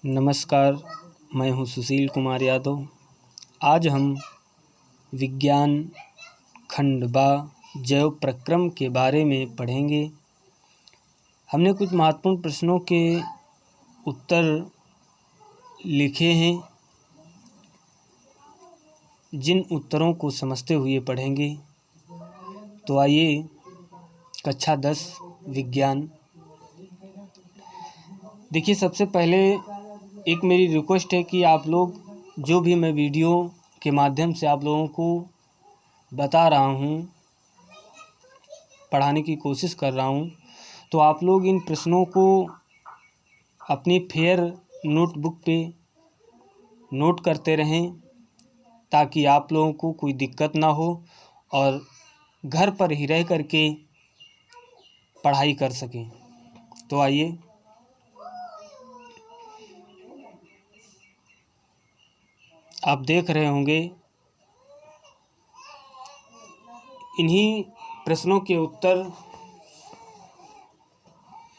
नमस्कार, मैं हूं सुशील कुमार यादव। आज हम विज्ञान खंड बा जैव प्रक्रम के बारे में पढ़ेंगे। हमने कुछ महत्वपूर्ण प्रश्नों के उत्तर लिखे हैं, जिन उत्तरों को समझते हुए पढ़ेंगे। तो आइए, कक्षा 10 विज्ञान। देखिए, सबसे पहले एक मेरी रिक्वेस्ट है कि आप लोग जो भी मैं वीडियो के माध्यम से आप लोगों को बता रहा हूँ, पढ़ाने की कोशिश कर रहा हूँ, तो आप लोग इन प्रश्नों को अपनी फेयर नोटबुक पे नोट करते रहें, ताकि आप लोगों को कोई दिक्कत ना हो और घर पर ही रह कर के पढ़ाई कर सकें। तो आइए, आप देख रहे होंगे, इन्हीं प्रश्नों के उत्तर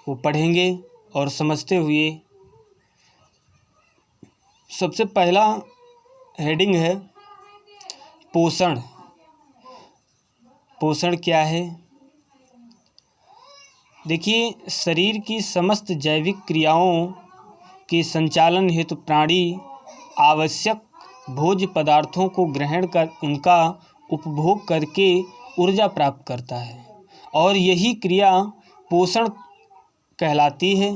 को पढ़ेंगे और समझते हुए। सबसे पहला हेडिंग है पोषण। पोषण क्या है? देखिए, शरीर की समस्त जैविक क्रियाओं के संचालन हेतु प्राणी आवश्यक भोज्य पदार्थों को ग्रहण कर उनका उपभोग करके ऊर्जा प्राप्त करता है, और यही क्रिया पोषण कहलाती है।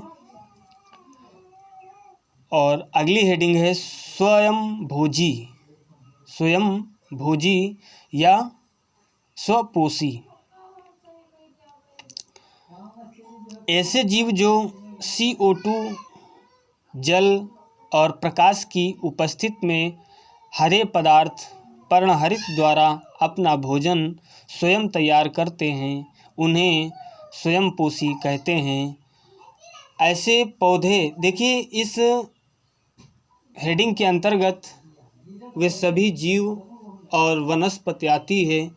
और अगली हेडिंग है स्वयंभोजी। स्वयंभोजी या स्वपोषी ऐसे जीव जो CO2, जल और प्रकाश की उपस्थिति में हरे पदार्थ पर्णहरित द्वारा अपना भोजन स्वयं तैयार करते हैं, उन्हें स्वयंपोषी कहते हैं। ऐसे पौधे, देखिए, इस हेडिंग के अंतर्गत वे सभी जीव और वनस्पति आती है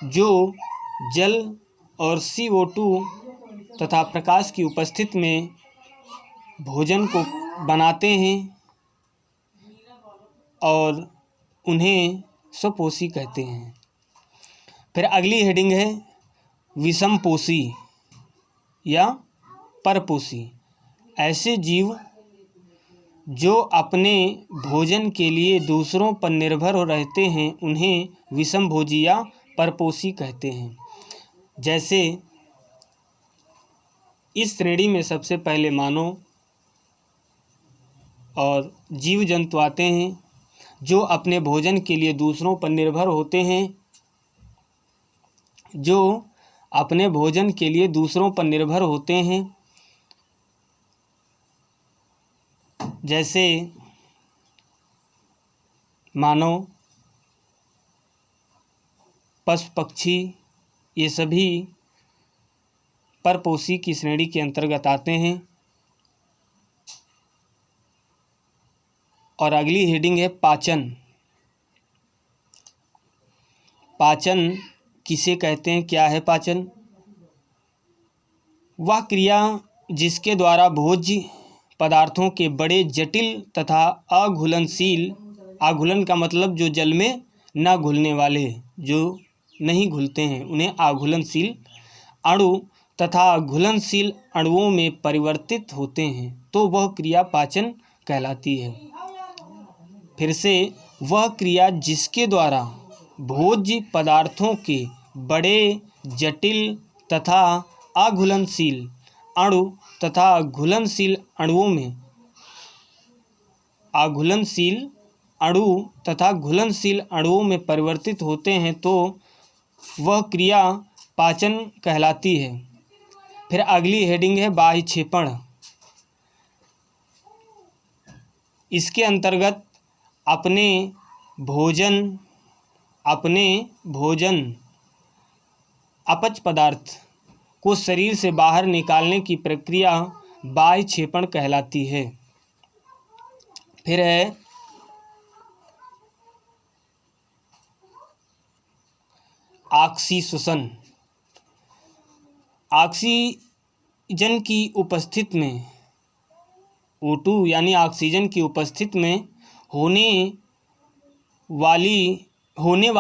जो जल और CO2 तथा प्रकाश की उपस्थिति में भोजन को बनाते हैं, और उन्हें स्वपोषी कहते हैं। फिर अगली हेडिंग है विषमपोषी या परपोषी। ऐसे जीव जो अपने भोजन के लिए दूसरों पर निर्भर हो रहते हैं, उन्हें विषमभोजी या परपोषी कहते हैं। जैसे इस श्रेणी में सबसे पहले मानव और जीव जंतु आते हैं जो अपने भोजन के लिए दूसरों पर निर्भर होते हैं, जो अपने भोजन के लिए दूसरों पर निर्भर होते हैं। जैसे मानव, पशु पक्षी, ये सभी परपोषी की श्रेणी के अंतर्गत आते हैं। और अगली हेडिंग है पाचन। पाचन किसे कहते हैं? क्या है पाचन? वह क्रिया जिसके द्वारा भोज्य पदार्थों के बड़े जटिल तथा अघुलनशील, अघुलन का मतलब जो जल में ना घुलने वाले, जो नहीं घुलते हैं, उन्हें अघुलनशील अणु तथा घुलनशील अणुओं में परिवर्तित होते हैं, तो वह क्रिया पाचन कहलाती है। फिर से, वह क्रिया जिसके द्वारा भोज्य पदार्थों के बड़े जटिल तथा अघुलनशील अणु तथा घुलनशील अणुओं में अघुलनशील अणु तथा घुलनशील अणुओं में परिवर्तित होते हैं, तो वह क्रिया पाचन कहलाती है। फिर अगली हेडिंग है बाह्य क्षेपण। इसके अंतर्गत अपने भोजन अपच पदार्थ को शरीर से बाहर निकालने की प्रक्रिया बाह्य क्षेपण कहलाती है। फिर है ऑक्सीश्वसन। ऑक्सीजन की उपस्थिति में O2 यानी ऑक्सीजन की उपस्थिति में होने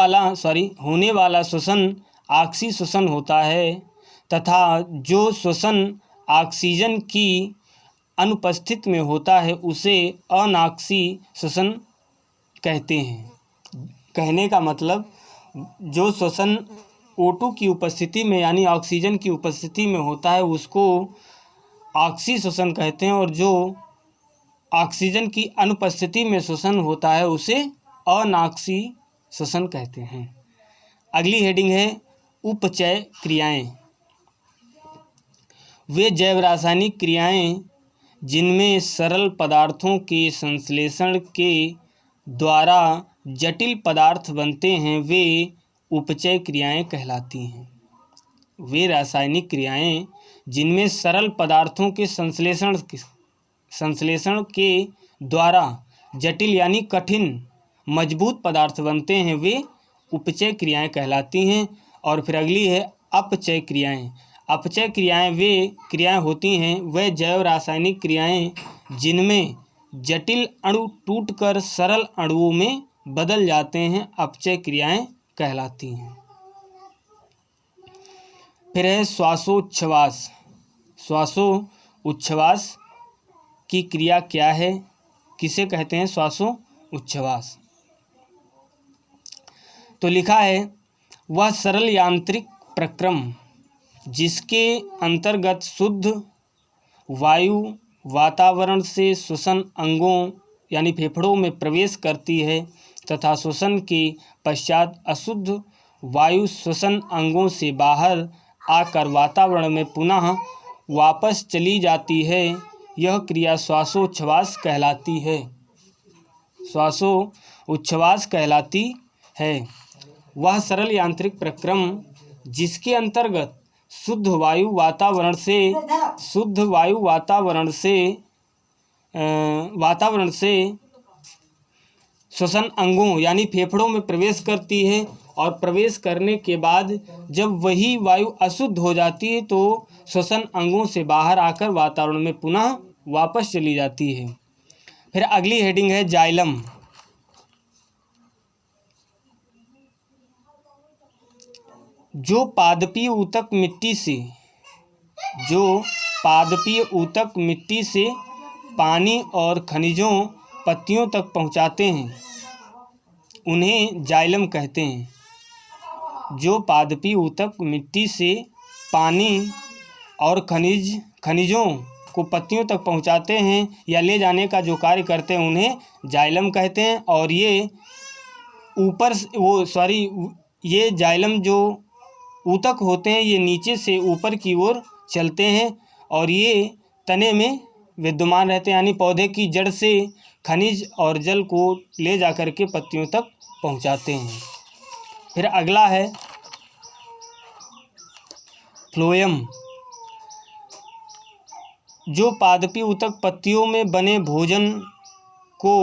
वाला श्वसन ऑक्सीश्वसन होता है तथा जो श्वसन ऑक्सीजन की अनुपस्थिति में होता है उसे अनॉक्सीश्वसन कहते हैं। कहने का मतलब जो श्वसन O2 की उपस्थिति में यानी ऑक्सीजन की उपस्थिति में होता है उसको ऑक्सीश्वसन कहते हैं और जो ऑक्सीजन की अनुपस्थिति में श्वसन होता है उसे अनॉक्सीश्वसन कहते हैं। अगली हेडिंग है उपचय क्रियाएं। वे जैव रासायनिक क्रियाएं जिनमें सरल पदार्थों के संश्लेषण के द्वारा जटिल पदार्थ बनते हैं वे उपचय क्रियाएं कहलाती हैं। वे रासायनिक क्रियाएं जिनमें सरल पदार्थों के संश्लेषण के द्वारा जटिल यानी कठिन मजबूत पदार्थ बनते हैं वे उपचय क्रियाएं कहलाती हैं। और फिर अगली है अपचय क्रियाएं। अपचय क्रियाएं वे क्रियाएं होती हैं वह जैव रासायनिक क्रियाएं जिनमें जटिल अणु टूटकर सरल अणुओं में बदल जाते हैं अपचय क्रियाएं कहलाती हैं। फिर है श्वासोच्छ्वास। श्वासोच्छ्वास की क्रिया क्या है, किसे कहते हैं श्वासोच्छ्वास? तो लिखा है वह सरल यांत्रिक प्रक्रम जिसके अंतर्गत शुद्ध वायु वातावरण से श्वसन अंगों यानी फेफड़ों में प्रवेश करती है तथा श्वसन के पश्चात अशुद्ध वायु श्वसन अंगों से बाहर आकर वातावरण में पुनः वापस चली जाती है, यह क्रिया श्वासोच्छ्वास कहलाती है। श्वासोच्छ्वास कहलाती है। वह सरल यांत्रिक प्रक्रम जिसके अंतर्गत शुद्ध वायु वातावरण से श्वसन अंगों यानी फेफड़ों में प्रवेश करती है और प्रवेश करने के बाद जब वही वायु अशुद्ध हो जाती है तो श्वसन अंगों से बाहर आकर वातावरण में पुनः वापस चली जाती है। फिर अगली हेडिंग है जाइलम। जो पादपीय ऊतक मिट्टी से पानी और खनिजों पत्तियों तक पहुंचाते हैं उन्हें जाइलम कहते हैं। जो पादपीय ऊतक मिट्टी से पानी और खनिजों को पत्तियों तक पहुंचाते हैं या ले जाने का जो कार्य करते हैं उन्हें जाइलम कहते हैं। और ये जाइलम जो ऊतक होते हैं ये नीचे से ऊपर की ओर चलते हैं और ये तने में विद्यमान रहते हैं यानी पौधे की जड़ से खनिज और जल को ले जाकर के पत्तियों तक पहुंचाते हैं। फिर अगला है फ्लोएम। जो पादपीय ऊतक पत्तियों में बने भोजन को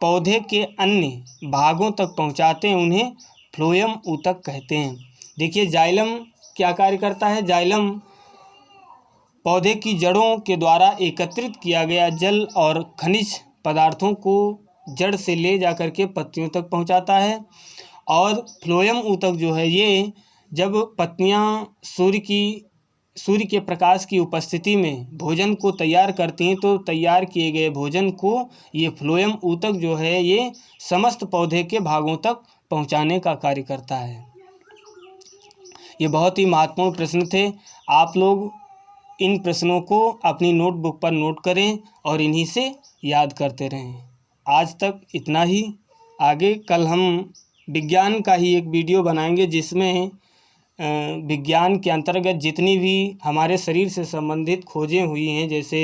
पौधे के अन्य भागों तक पहुंचाते हैं उन्हें फ्लोएम ऊतक कहते हैं। देखिए जाइलम क्या कार्य करता है। जाइलम पौधे की जड़ों के द्वारा एकत्रित किया गया जल और खनिज पदार्थों को जड़ से ले जाकर के पत्तियों तक पहुंचाता है। और फ्लोएम ऊतक जो है ये जब पत्तियां सूर्य के प्रकाश की उपस्थिति में भोजन को तैयार करती हैं तो तैयार किए गए भोजन को ये फ्लोएम ऊतक जो है ये समस्त पौधे के भागों तक पहुंचाने का कार्य करता है। ये बहुत ही महत्वपूर्ण प्रश्न थे। आप लोग इन प्रश्नों को अपनी नोटबुक पर नोट करें और इन्हीं से याद करते रहें। आज तक इतना ही। आगे कल हम विज्ञान का ही एक वीडियो बनाएंगे जिसमें विज्ञान के अंतर्गत जितनी भी हमारे शरीर से संबंधित खोजें हुई हैं जैसे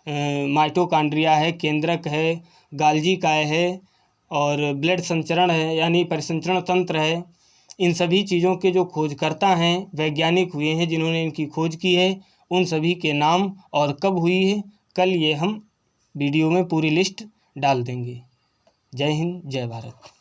माइटोकॉन्ड्रिया है, केंद्रक है, गाल्जी काय है और ब्लड संचरण है यानी परिसंचरण तंत्र है, इन सभी चीज़ों के जो खोजकर्ता हैं वैज्ञानिक हुए हैं जिन्होंने इनकी खोज की है उन सभी के नाम और कब हुई है कल ये हम वीडियो में पूरी लिस्ट डाल देंगे। जय हिंद, जय भारत।